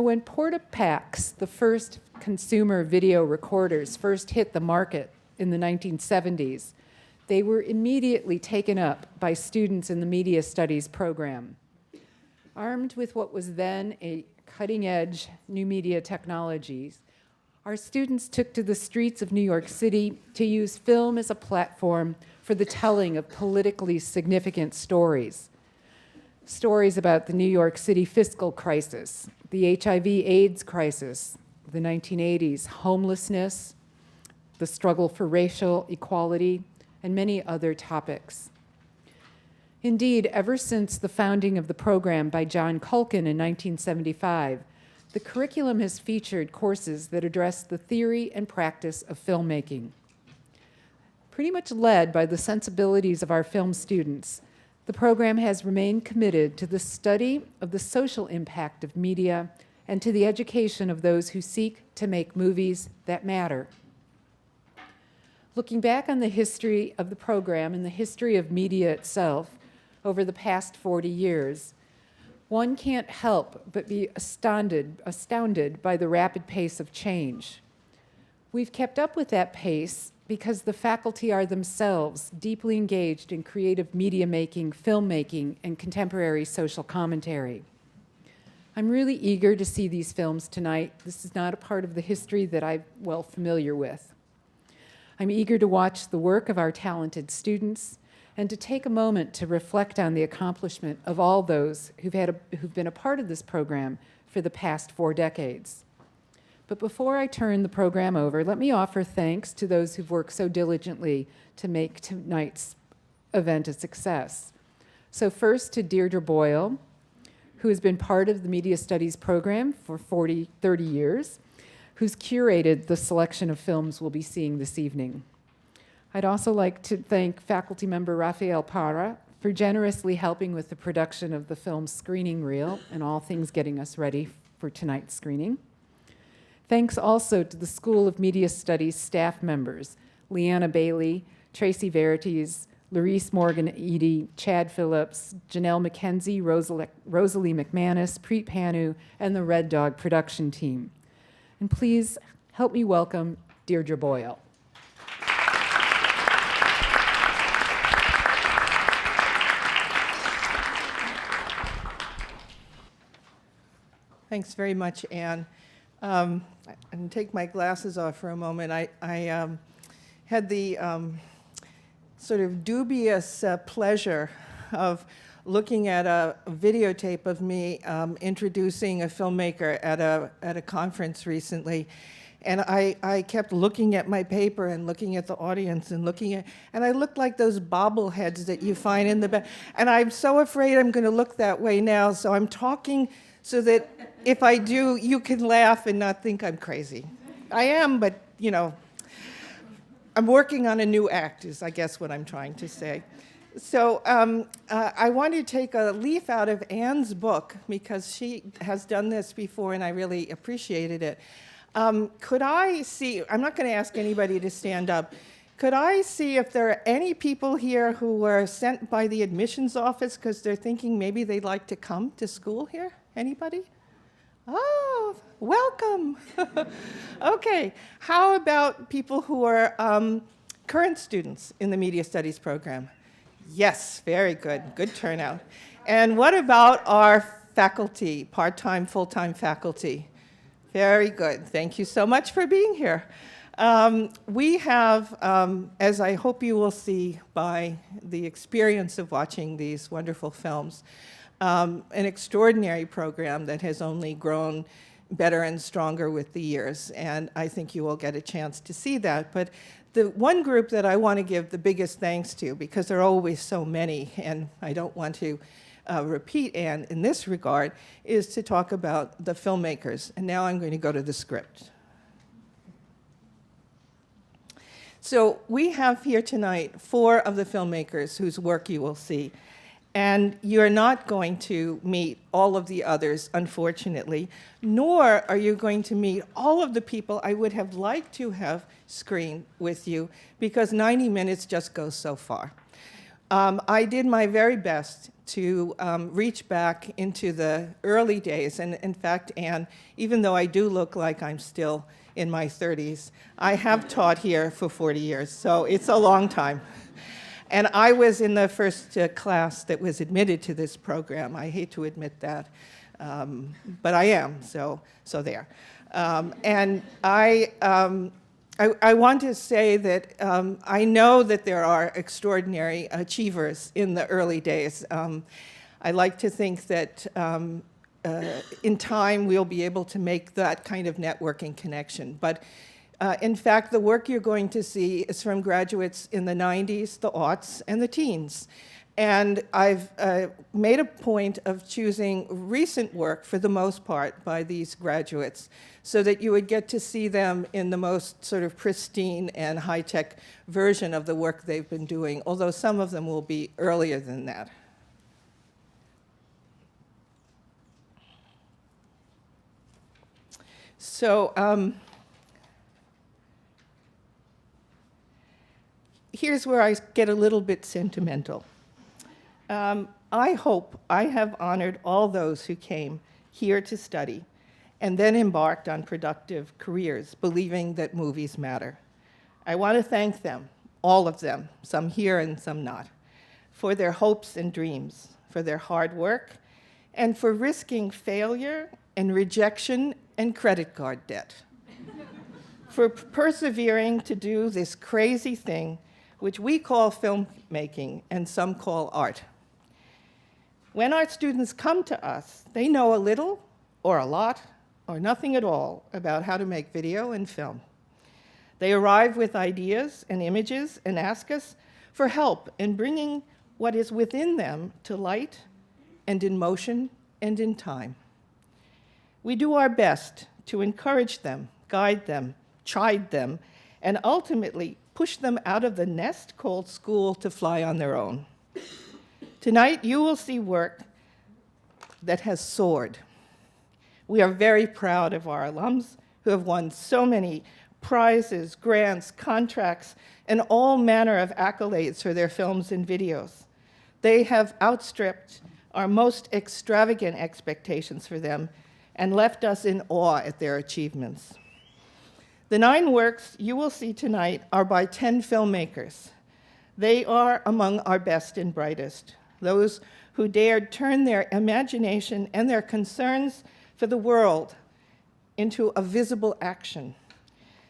when Porta-paks, the first consumer video recorders, first hit the market in the 1970s, they were immediately taken up by students in the media studies program. Armed with what was then a cutting-edge new media technologies, our students took to the streets of New York City to use film as a platform for the telling of politically significant stories. Stories about the New York City fiscal crisis, the HIV/AIDS crisis, the 1980s, homelessness, the struggle for racial equality, and many other topics. Indeed, ever since the founding of the program by John Culkin in 1975, the curriculum has featured courses that address the theory and practice of filmmaking. Pretty much led by the sensibilities of our film students, the program has remained committed to the study of the social impact of media and to the education of those who seek to make movies that matter. Looking back on the history of the program and the history of media itself over the past 40 years, one can't help but be astounded by the rapid pace of change. We've kept up with that pace because the faculty are themselves deeply engaged in creative media making, filmmaking, and contemporary social commentary. I'm really eager to see these films tonight. This is not a part of the history that I'm well familiar with. I'm eager to watch the work of our talented students and to take a moment to reflect on the accomplishment of all those who've been a part of this program for the past 4 decades. But before I turn the program over, let me offer thanks to those who've worked so diligently to make tonight's event a success. So first to Deirdre Boyle, who has been part of the Media Studies program for 30 years, who's curated the selection of films we'll be seeing this evening. I'd also like to thank faculty member Rafael Parra for generously helping with the production of the film's screening reel and all things getting us ready for tonight's screening. Thanks also to the School of Media Studies staff members, Leanna Bailey, Tracy Verities, Larice Morgan-Eady, Chad Phillips, Janelle McKenzie, Rosalie McManus, Preet Panu, and the Red Dog production team. And please help me welcome Deirdre Boyle. Thanks very much, Anne. I'm going to take my glasses off for a moment. I had the sort of dubious pleasure of looking at a videotape of me introducing a filmmaker at a conference recently. And I kept looking at my paper and looking at the audience and and I looked like those bobbleheads that you find in the back. And I'm so afraid I'm going to look that way now, so I'm talking so that if I do, you can laugh and not think I'm crazy. I am, but, you know, I'm working on a new act, is I guess what I'm trying to say. So I want to take a leaf out of Anne's book, because she has done this before and I really appreciated it. Could I see, I'm not going to ask anybody to stand up, could I see if there are any people here who were sent by the admissions office because they're thinking maybe they'd like to come to school here? Anybody? Oh, welcome. Okay, how about people who are current students in the Media Studies program? Yes, very good, good turnout. And what about our faculty, part-time, full-time faculty? Very good, thank you so much for being here. We have, as I hope you will see by the experience of watching these wonderful films, an extraordinary program that has only grown better and stronger with the years, and I think you will get a chance to see that. But the one group that I want to give the biggest thanks to, because there are always so many, and I don't want to repeat Anne in this regard, is to talk about the filmmakers. And now I'm going to go to the script. So we have here tonight 4 of the filmmakers whose work you will see. And you're not going to meet all of the others, unfortunately, nor are you going to meet all of the people I would have liked to have screened with you, because 90 minutes just goes so far. I did my very best to reach back into the early days. And in fact, Anne, even though I do look like I'm still in my 30s, I have taught here for 40 years, so it's a long time. And I was in the first class that was admitted to this program. I hate to admit that, but I am, so there. And I want to say that I know that there are extraordinary achievers in the early days. I like to think that in time we'll be able to make that kind of networking connection. But in fact, the work you're going to see is from graduates in the 90s, the aughts, and the teens. And I've made a point of choosing recent work, for the most part, by these graduates, so that you would get to see them in the most sort of pristine and high-tech version of the work they've been doing, although some of them will be earlier than that. So here's where I get a little bit sentimental. I hope I have honored all those who came here to study and then embarked on productive careers, believing that movies matter. I want to thank them, all of them, some here and some not, for their hopes and dreams, for their hard work, and for risking failure and rejection and credit card debt, for persevering to do this crazy thing which we call filmmaking and some call art. When our students come to us, they know a little or a lot or nothing at all about how to make video and film. They arrive with ideas and images and ask us for help in bringing what is within them to light and in motion and in time. We do our best to encourage them, guide them, chide them, and ultimately push them out of the nest called school to fly on their own. Tonight, you will see work that has soared. We are very proud of our alums who have won so many prizes, grants, contracts, and all manner of accolades for their films and videos. They have outstripped our most extravagant expectations for them and left us in awe at their achievements. The 9 works you will see tonight are by 10 filmmakers. They are among our best and brightest, those who dared turn their imagination and their concerns for the world into a visible action.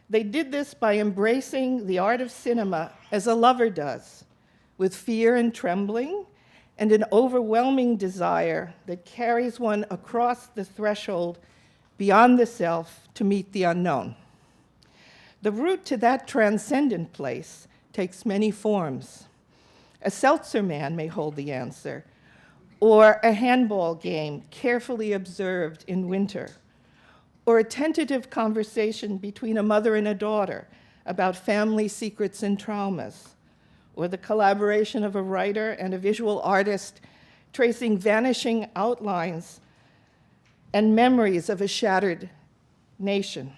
They did this by embracing the art of cinema as a lover does, with fear and trembling and an overwhelming desire that carries one across the threshold beyond the self to meet the unknown. The route to that transcendent place takes many forms. A seltzer man may hold the answer, or a handball game carefully observed in winter, or a tentative conversation between a mother and a daughter about family secrets and traumas, or the collaboration of a writer and a visual artist tracing vanishing outlines and memories of a shattered nation.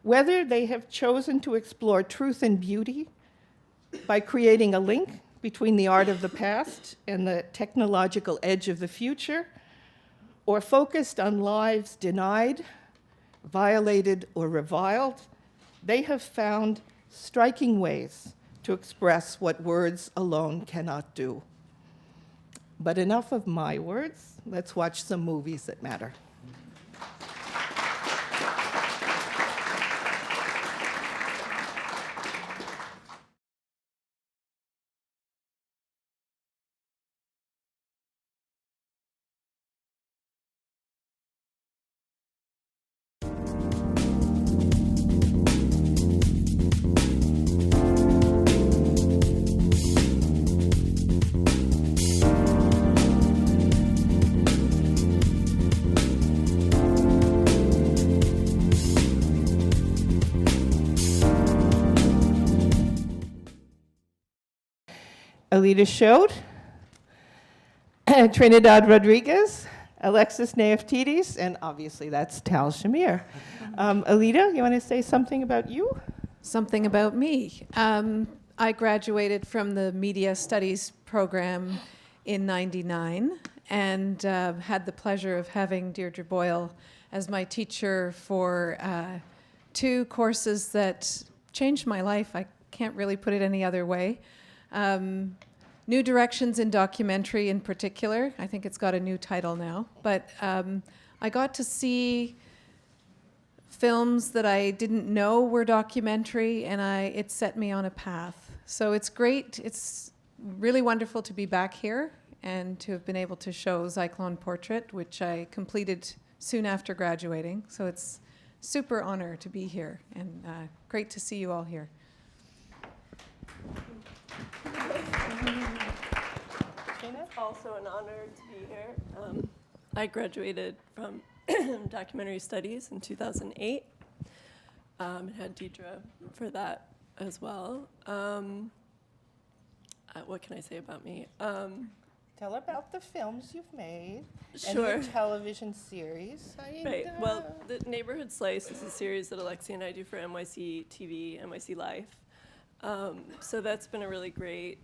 Whether they have chosen to explore truth and beauty by creating a link between the art of the past and the technological edge of the future, or focused on lives denied, violated, or reviled, they have found striking ways to express what words alone cannot do. But enough of my words. Let's watch some movies that matter. Alita Schode, Trinidad Rodriguez, Alexis Neoftidis, and obviously that's Tal Shamir. Alita, you want to say something about you? Something about me. I graduated from the Media Studies program in '99 and had the pleasure of having Deirdre Boyle as my teacher for 2 courses that changed my life. I can't really put it any other way. New Directions in Documentary in particular. I think it's got a new title now. But I got to see films that I didn't know were documentary, and it set me on a path. So it's great. It's really wonderful to be back here and to have been able to show Cyclone Portrait, which I completed soon after graduating. So it's super honor to be here, and great to see you all here. It's also an honor to be here. I graduated from documentary studies in 2008 and had Deirdre for that as well. What can I say about me? Tell about the films you've made and Sure. your television series. Right. Well, the Neighborhood Slice is a series that Alexi and I do for NYC TV, NYC Life. So that's been a really great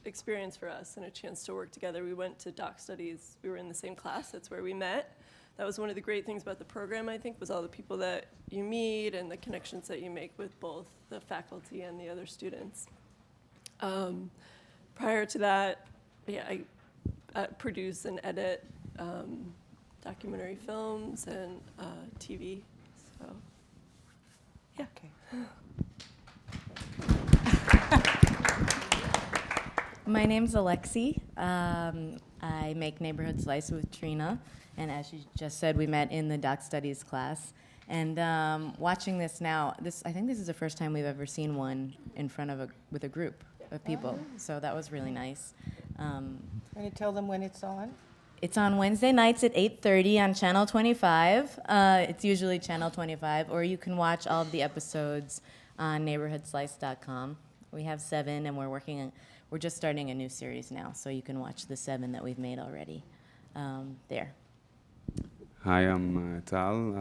experience for us and a chance to work together. We went to doc studies. We were in the same class. That's where we met. That was one of the great things about the program, I think, was all the people that you meet and the connections that you make with both the faculty and the other students. Prior to that, I produce and edit documentary films and TV. So, yeah. Okay. My name's Alexi. I make Neighborhood Slice with Trina, and as she just said, we met in the Doc Studies class. And watching this now, I think this is the first time we've ever seen one in front of with a group of people. So that was really nice. Can you tell them when it's on? It's on Wednesday nights at 8:30 on Channel 25. It's usually Channel 25, or you can watch all of the episodes on neighborhoodslice.com. We have 7, and we're just starting a new series now, so you can watch the 7 that we've made already there. Hi, I'm Tal.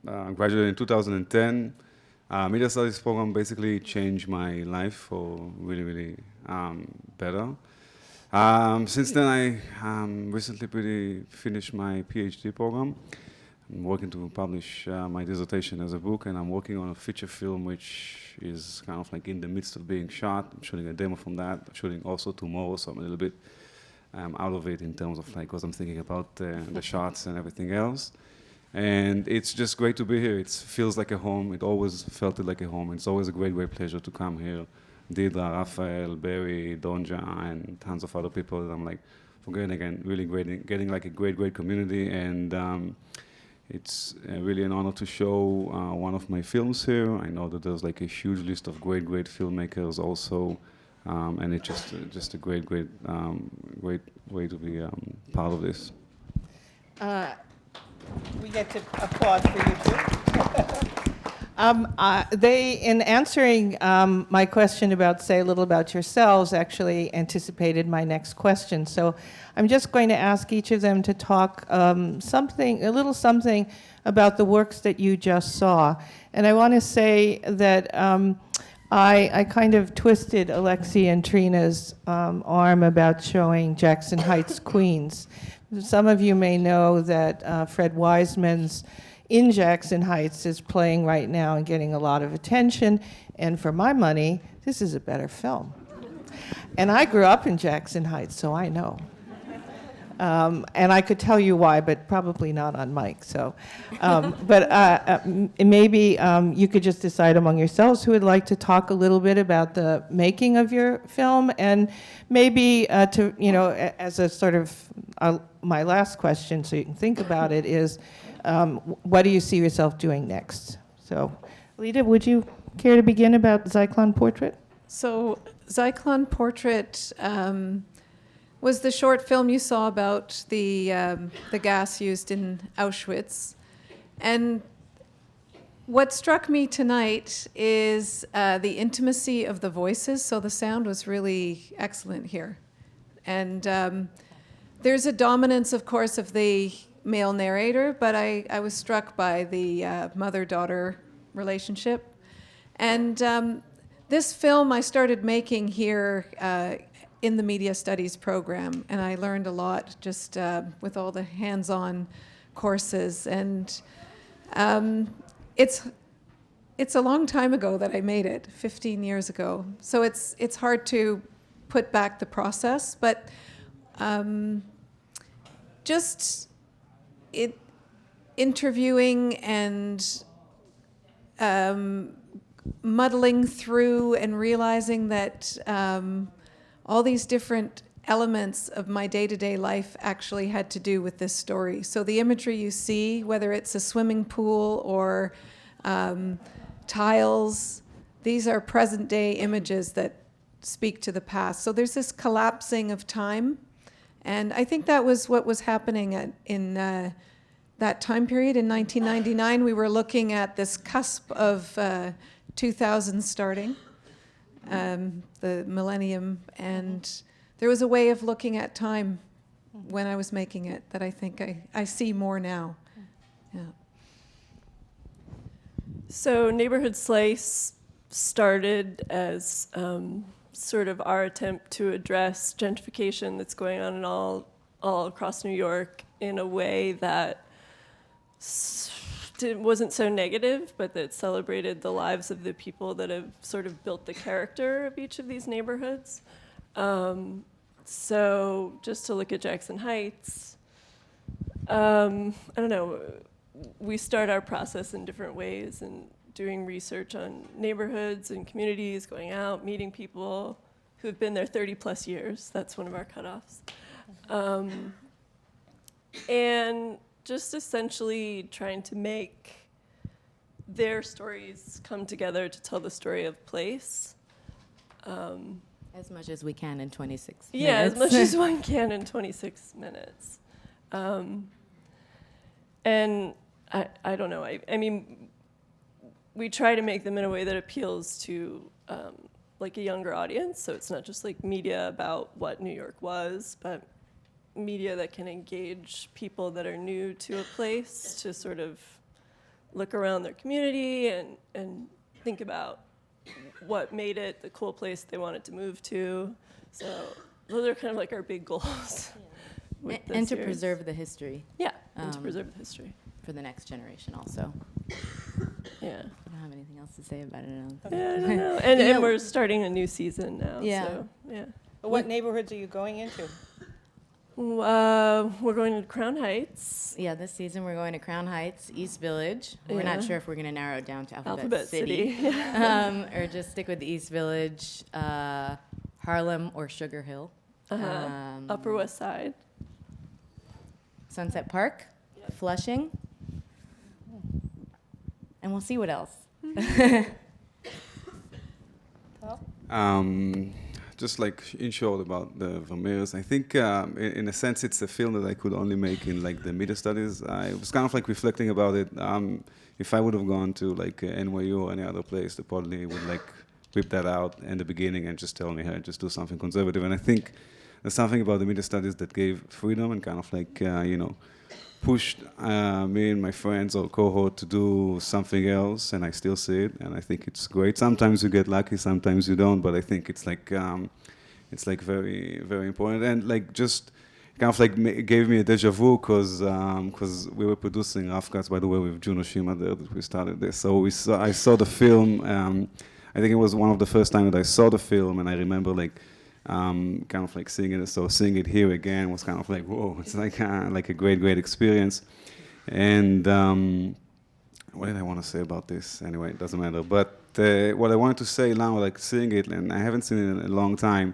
I graduated in 2010. Media Studies program basically changed my life for really, really better. Since then, I recently finished my PhD program. I'm working to publish my dissertation as a book, and I'm working on a feature film which is kind of like in the midst of being shot. I'm shooting a demo from that. I'm shooting also tomorrow, so I'm a little bit out of it in terms of like, because I'm thinking about the shots and everything else. And it's just great to be here. It feels like a home. It always felt like a home. It's always a great, great pleasure to come here. Deirdre, Raphael, Barry, Donja, and tons of other people that I'm like, forgetting again, really great, getting like a great, great community. And it's really an honor to show one of my films here. I know that there's like a huge list of great, great filmmakers also. And it's just a great, great, great way to be part of this. We get to applaud for you too. They, in answering my question about, say, a little about yourselves, actually anticipated my next question. So I'm just going to ask each of them to talk a little something about the works that you just saw. And I want to say that I kind of twisted Alexi and Trina's arm about showing Jackson Heights, Queens. Some of you may know that Fred Wiseman's In Jackson Heights is playing right now and getting a lot of attention. And for my money, this is a better film. And I grew up in Jackson Heights, so I know. And I could tell you why, but probably not on mic. So, maybe you could just decide among yourselves who would like to talk a little bit about the making of your film, and maybe as a sort of my last question, so you can think about it, is what do you see yourself doing next? So, Lita, would you care to begin about Cyclone Portrait? So Cyclone Portrait was the short film you saw about the gas used in Auschwitz. And what struck me tonight is the intimacy of the voices. So the sound was really excellent here. And there's a dominance, of course, of the male narrator, but I was struck by the mother-daughter relationship. And this film I started making here in the Media Studies program, and I learned a lot just with all the hands-on courses. And it's a long time ago that I made it, 15 years ago. So it's hard to put back the process, but just interviewing and muddling through and realizing that all these different elements of my day-to-day life actually had to do with this story. So the imagery you see, whether it's a swimming pool or tiles, these are present-day images that speak to the past. So there's this collapsing of time, and I think that was what was happening in that time period. In 1999, we were looking at this cusp of 2000 starting, the millennium, and there was a way of looking at time when I was making it that I think I see more now. Yeah. So Neighborhood Slice started as sort of our attempt to address gentrification that's going on in all across New York in a way that wasn't so negative, but that celebrated the lives of the people that have sort of built the character of each of these neighborhoods. So just to look at Jackson Heights, I don't know, we start our process in different ways and doing research on neighborhoods and communities, going out, meeting people who have been there 30 plus years. That's one of our cutoffs. And just essentially trying to make their stories come together to tell the story of place. As much as we can in 26 minutes. Yeah, as much as one can in 26 minutes. And I don't know, I mean, we try to make them in a way that appeals to like a younger audience, so it's not just like media about what New York was, but media that can engage people that are new to a place to sort of look around their community and think about what made it the cool place they wanted to move to. So those are kind of like our big goals. Yeah. And to preserve the history. Yeah, and to preserve the history. For the next generation also. Yeah. I don't have anything else to say about it. Yeah, I don't know. And we're starting a new season now. Yeah. So, yeah. What neighborhoods are you going into? We're going to Crown Heights. Yeah, this season we're going to Crown Heights, East Village. We're not sure if we're going to narrow it down to Alphabet City. Or just stick with East Village, Harlem, or Sugar Hill. Upper West Side. Sunset Park, Flushing. And we'll see what else. Just like in short about the Vermeers, I think in a sense it's a film that I could only make in like the media studies. I was kind of like reflecting about it. If I would have gone to like NYU or any other place, they probably would like whip that out in the beginning and just tell me, hey, just do something conservative. And I think there's something about the media studies that gave freedom and kind of like, pushed me and my friends or cohort to do something else, and I still see it, and I think it's great. Sometimes you get lucky, sometimes you don't, but I think it's like very, very important, and like just kind of like gave me a deja vu because we were producing Rough Cuts, by the way, with Juno Shima there that we started this. So I saw the film. I think it was one of the first time that I saw the film, and I remember like. Kind of like seeing it, so seeing it here again was kind of like, whoa, it's like a great experience. And what did I want to say about this? Anyway, it doesn't matter. But what I wanted to say now, like seeing it, and I haven't seen it in a long time,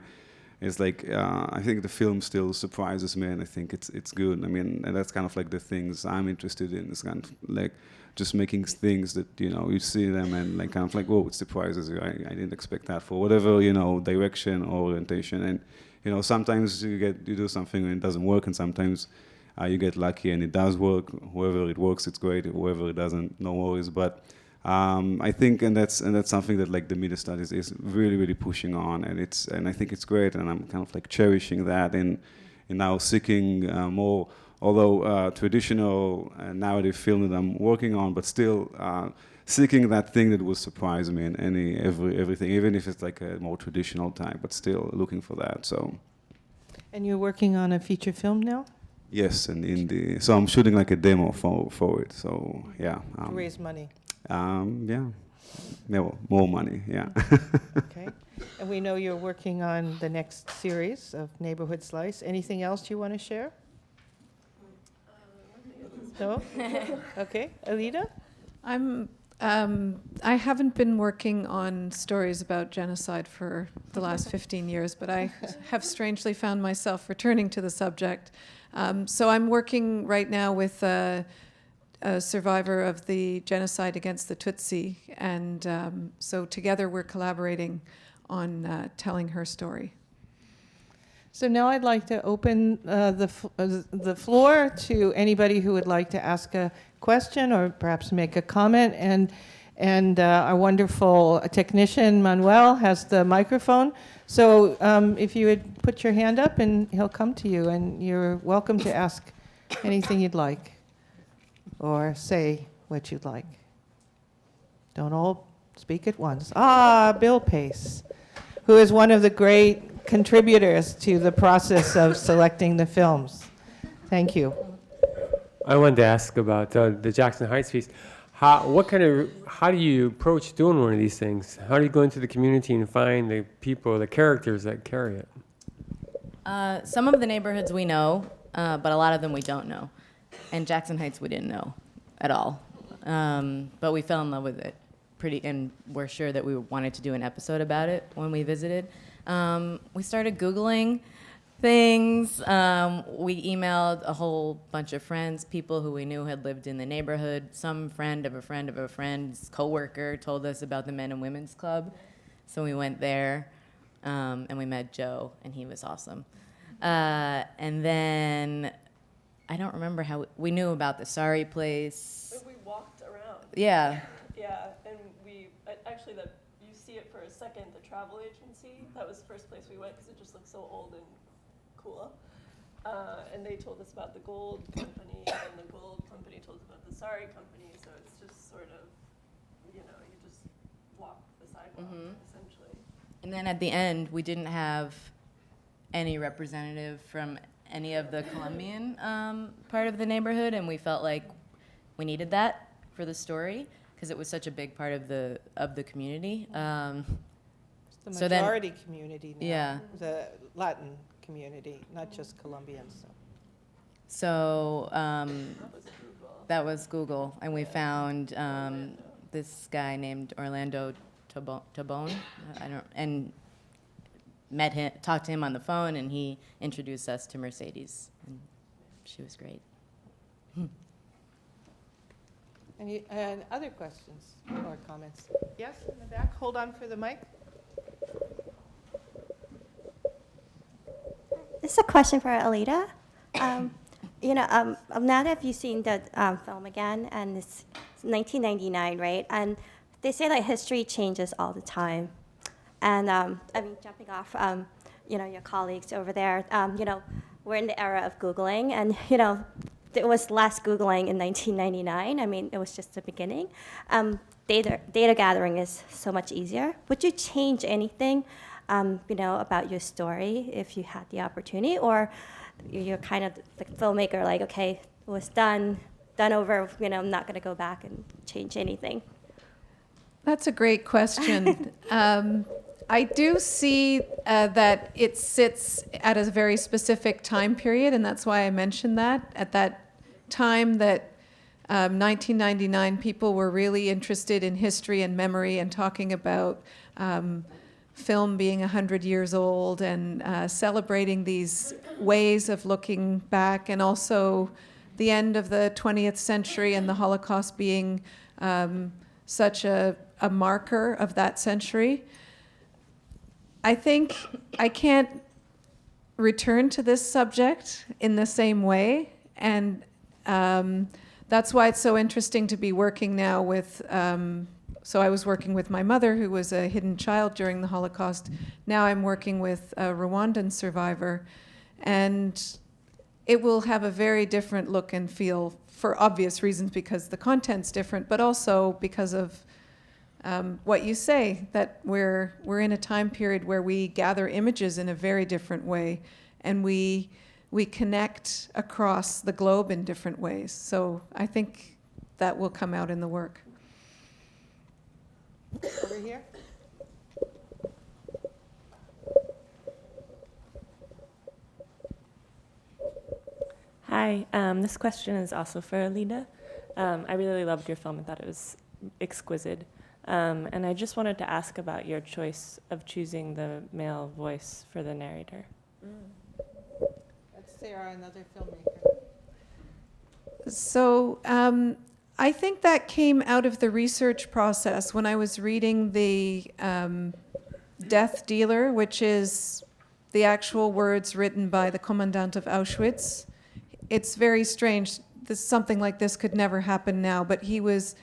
is like, I think the film still surprises me, and I think it's good. I mean, and that's kind of like the things I'm interested in, is kind of like just making things that, you see them and like kind of like, whoa, it surprises you. I didn't expect that for whatever, direction or orientation. And, sometimes you do something and it doesn't work, and sometimes you get lucky and it does work. Whoever it works, it's great. Whoever it doesn't, no worries. But I think, and that's something that like the media studies is really pushing on, and I think it's great, and I'm kind of like cherishing that and now seeking more although traditional narrative film that I'm working on, but still seeking that thing that will surprise me in everything, even if it's like a more traditional type, but still looking for that. So. And you're working on a feature film now? Yes, and so I'm shooting like a demo for it. So yeah. To raise money. Yeah. More money. Yeah. Okay. And we know you're working on the next series of Neighborhood Slice. Anything else you want to share? No? Okay. Alida? I haven't been working on stories about genocide for the last 15 years, but I have strangely found myself returning to the subject. So I'm working right now with a survivor of the genocide against the Tutsi, and so together we're collaborating on telling her story. So now I'd like to open the floor to anybody who would like to ask a question or perhaps make a comment. And our wonderful technician, Manuel, has the microphone. So if you would put your hand up and he'll come to you, and you're welcome to ask anything you'd like or say what you'd like. Don't all speak at once. Bill Pace, who is one of the great contributors to the process of selecting the films. Thank you. I wanted to ask about the Jackson Heights piece. How do you approach doing one of these things? How do you go into the community and find the people, the characters that carry it? Some of the neighborhoods we know, but a lot of them we don't know. And Jackson Heights we didn't know at all. But we fell in love with it and we're sure that we wanted to do an episode about it when we visited. We started Googling things. We emailed a whole bunch of friends, people who we knew had lived in the neighborhood. Some friend of a friend of a friend's coworker told us about the Men and Women's Club. So we went there, and we met Joe, and he was awesome. And then, I don't remember how, we knew about the Sorry Place. We walked around. Yeah. Yeah, and actually, you see it for a second, the travel agency. That was the first place we went because it just looked so old and cool. And they told us about the Gold Company, and the Gold Company told us about the Sorry Company. So it's just sort of, you just walk the sidewalk, essentially. And then at the end, we didn't have any representative from any of the Colombian part of the neighborhood, and we felt like we needed that for the story because it was such a big part of the community. It's So the then- majority community now. Yeah. The Latin community, not just Colombians. So that was Google, and we found this guy named Orlando Tabone. And met him, talked to him on the phone, and he introduced us to Mercedes, and she was great. And other questions or comments? Yes, in the back. Hold on for the mic. This is a question for Alida. Now that you've seen the film again, and it's 1999, right? And they say that history changes all the time. And jumping off, your colleagues over there, we're in the era of Googling, and there was less Googling in 1999. It was just the beginning. Data gathering is so much easier. Would you change anything? About your story if you had the opportunity, or you're kind of the filmmaker, like, okay, it was done over, I'm not going to go back and change anything. That's a great question. I do see that it sits at a very specific time period, and that's why I mentioned that. At that time that 1999, people were really interested in history and memory and talking about film being 100 years old and celebrating these ways of looking back, and also the end of the 20th century and the Holocaust being such a marker of that century. I think I can't return to this subject in the same way, and that's why it's so interesting to be working now with so I was working with my mother, who was a hidden child during the Holocaust. Now I'm working with a Rwandan survivor. And it will have a very different look and feel for obvious reasons, because the content's different, but also because of what you say, that we're in a time period where we gather images in a very different way, and we connect across the globe in different ways. So I think that will come out in the work. Over here. Hi, this question is also for Alida. I really loved your film. I thought it was exquisite. And I just wanted to ask about your choice of choosing the male voice for the narrator. That's Sarah, another filmmaker. So I think that came out of the research process when I was reading the Death Dealer, which is the actual words written by the Commandant of Auschwitz. It's very strange. Something like this could never happen now, but he was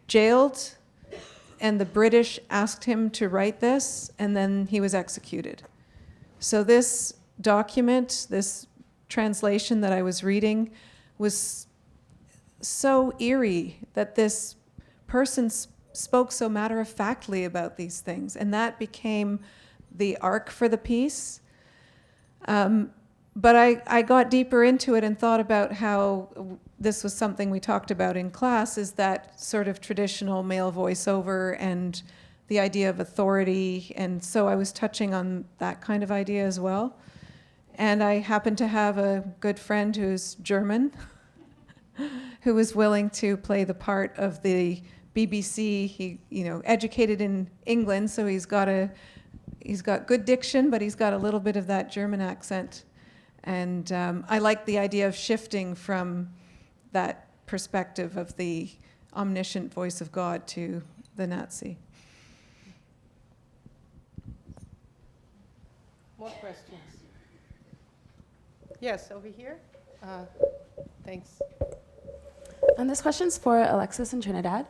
jailed, and the British asked him to write this, and then he was executed. So this document, this translation that I was reading, was so eerie that this person spoke so matter-of-factly about these things, and that became the arc for the piece. But I got deeper into it and thought about how this was something we talked about in class, is that sort of traditional male voiceover and the idea of authority. And so I was touching on that kind of idea as well. And I happened to have a good friend who's German who was willing to play the part of the BBC. He, educated in England, so he's got good diction, but he's got a little bit of that German accent. And I like the idea of shifting from that perspective of the omniscient voice of God to the Nazi. More questions? Yes, over here. Thanks. This question's for Alexis and Trinidad.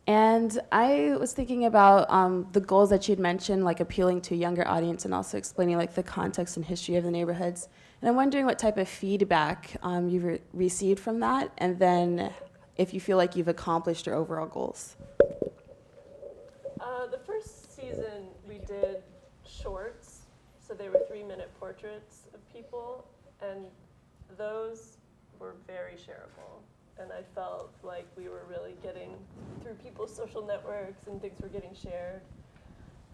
And I was thinking about the goals that you'd mentioned, like appealing to a younger audience and also explaining like the context and history of the neighborhoods. And I'm wondering what type of feedback you've received from that, and then if you feel like you've accomplished your overall goals. The first season we did shorts, so they were 3-minute portraits of people, and those were very shareable. And I felt like we were really getting through people's social networks and things were getting shared.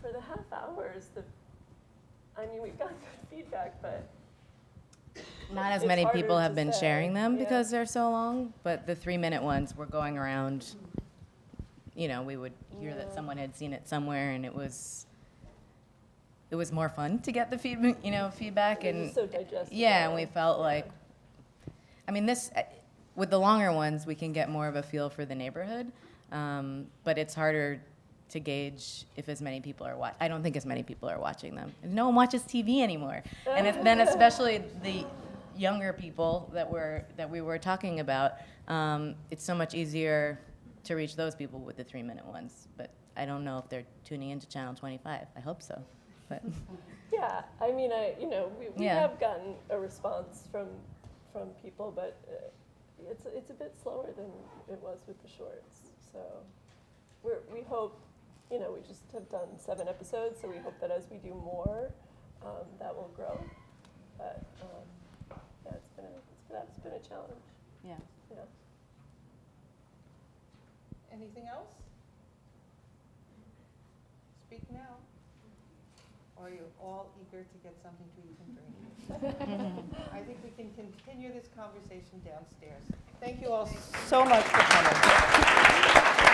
For the half hours, we've got good feedback, but not as it's many harder people have to been say. sharing them Yeah. because they're so long, but the 3-minute ones were going around. We would hear that someone had seen it somewhere, and it was more fun to get the feedback. It And was so digestible. yeah, and we felt like, this, with the longer ones, we can get more of a feel for the neighborhood, but it's harder to gauge if as many people are watching. I don't think as many people are watching them. No one watches TV anymore, and then especially the younger people that we were talking about. It's so much easier to reach those people with the 3-minute ones. But I don't know if they're tuning into Channel 25. I hope so. But Yeah, we Yeah. have gotten a response from people, but it's a bit slower than it was with the shorts. So we hope, we just have done 7 episodes, so we hope that as we do more, that will grow. But yeah, it's been a challenge. yeah. Yeah. Anything else? Speak now. Or are you all eager to get something to eat and drink? I think we can continue this conversation downstairs. Thank you all so much for coming.